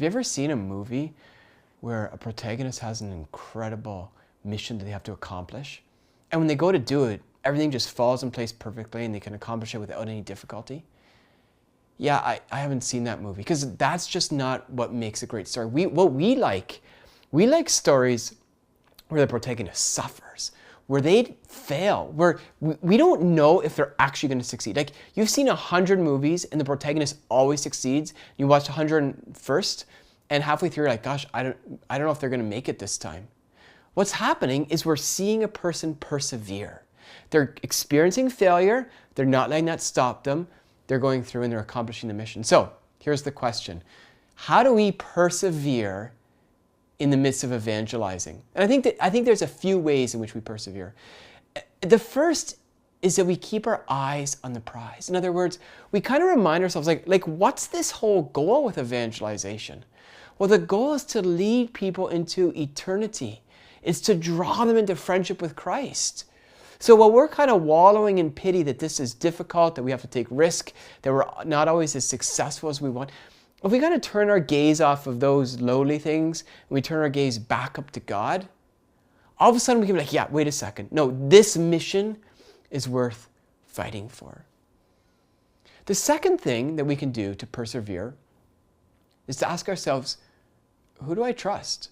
Have you ever seen a movie where a protagonist has an incredible mission that they have to accomplish? And when they go to do it, everything just falls in place perfectly and they can accomplish it without any difficulty? Yeah, I haven't seen that movie because that's just not what makes a great story. We like stories where the protagonist suffers, where they fail, where we don't know if they're actually going to succeed. Like, you've seen 100 movies and the protagonist always succeeds. You watch 101st and halfway through you're like, gosh, I don't know if they're going to make it this time. What's happening is we're seeing a person persevere. They're experiencing failure. They're not letting that stop them. They're going through and they're accomplishing the mission. So here's the question. How do we persevere in the midst of evangelizing? And I think there's a few ways in which we persevere. The first is that we keep our eyes on the prize. In other words, we kind of remind ourselves, like what's this whole goal with evangelization? Well, the goal is to lead people into eternity. It's to draw them into friendship with Christ. So while we're kind of wallowing in pity that this is difficult, that we have to take risk, that we're not always as successful as we want, if we kind of turn our gaze off of those lowly things and we turn our gaze back up to God, all of a sudden we can be like, yeah, wait a second. No, this mission is worth fighting for. The second thing that we can do to persevere is to ask ourselves, who do I trust?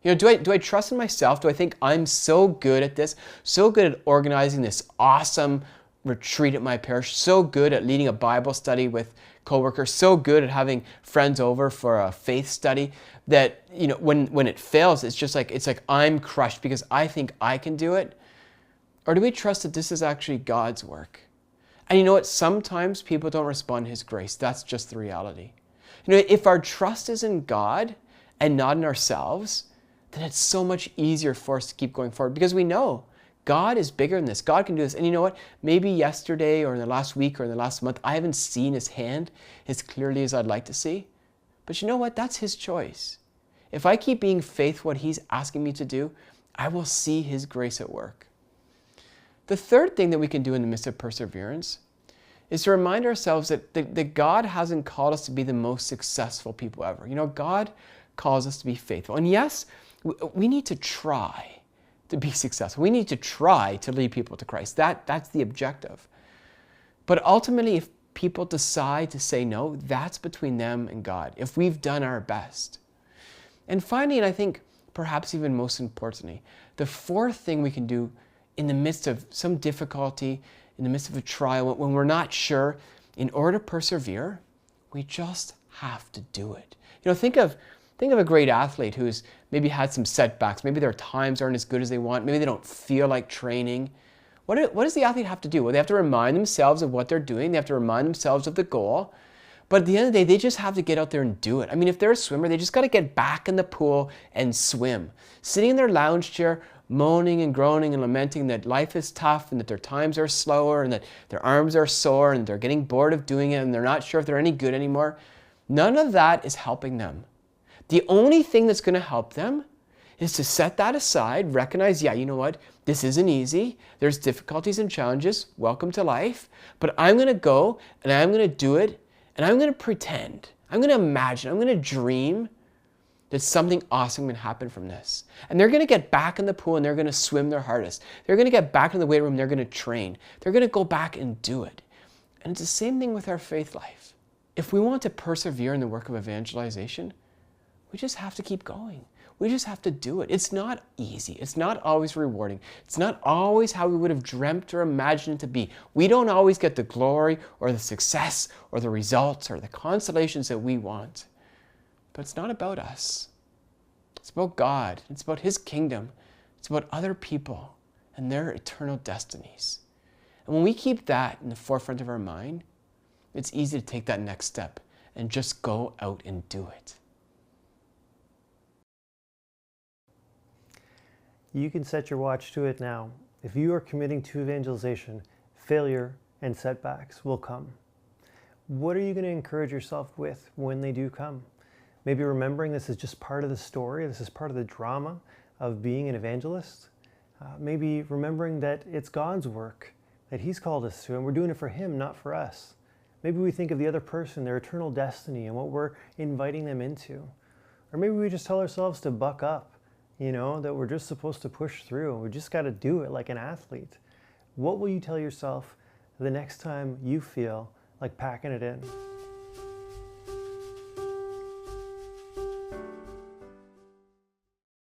You know, do I trust in myself? Do I think I'm so good at this, so good at organizing this awesome retreat at my parish, so good at leading a Bible study with coworkers, so good at having friends over for a faith study that, you know, when it fails, it's like I'm crushed because I think I can do it? Or do we trust that this is actually God's work? And you know what? Sometimes people don't respond to His grace. That's just the reality. You know, if our trust is in God and not in ourselves, then it's so much easier for us to keep going forward because we know God is bigger than this. God can do this. And you know what? Maybe yesterday or in the last week or in the last month, I haven't seen His hand as clearly as I'd like to see. But you know what? That's His choice. If I keep being faithful what He's asking me to do, I will see His grace at work. The third thing that we can do in the midst of perseverance is to remind ourselves that God hasn't called us to be the most successful people ever. You know, God calls us to be faithful. And yes, we need to try to be successful. We need to try to lead people to Christ. That's the objective. But ultimately, if people decide to say no, that's between them and God, if we've done our best. And finally, and I think perhaps even most importantly, the fourth thing we can do in the midst of some difficulty, in the midst of a trial, when we're not sure, in order to persevere, we just have to do it. You know, think of a great athlete who's maybe had some setbacks. Maybe their times aren't as good as they want. Maybe they don't feel like training. What does the athlete have to do? Well, they have to remind themselves of what they're doing. They have to remind themselves of the goal. But at the end of the day, they just have to get out there and do it. I mean, if they're a swimmer, they just got to get back in the pool and swim. Sitting in their lounge chair, moaning and groaning and lamenting that life is tough and that their times are slower and that their arms are sore and they're getting bored of doing it and they're not sure if they're any good anymore, none of that is helping them. The only thing that's going to help them is to set that aside, recognize, yeah, you know what, this isn't easy. There's difficulties and challenges. Welcome to life. But I'm going to go and I'm going to do it and I'm going to pretend. I'm going to imagine. I'm going to dream that something awesome can happen from this. And they're going to get back in the pool and they're going to swim their hardest. They're going to get back in the weight room and they're going to train. They're going to go back and do it. And it's the same thing with our faith life. If we want to persevere in the work of evangelization, we just have to keep going. We just have to do it. It's not easy. It's not always rewarding. It's not always how we would have dreamt or imagined it to be. We don't always get the glory or the success or the results or the consolations that we want. But it's not about us. It's about God. It's about His kingdom. It's about other people and their eternal destinies. And when we keep that in the forefront of our mind, it's easy to take that next step and just go out and do it. You can set your watch to it now. If you are committing to evangelization, failure and setbacks will come. What are you going to encourage yourself with when they do come? Maybe remembering this is just part of the story, this is part of the drama of being an evangelist. Maybe remembering that it's God's work that He's called us to, and we're doing it for Him, not for us. Maybe we think of the other person, their eternal destiny, and what we're inviting them into. Or maybe we just tell ourselves to buck up, you know, that we're just supposed to push through. We just got to do it like an athlete. What will you tell yourself the next time you feel like packing it in?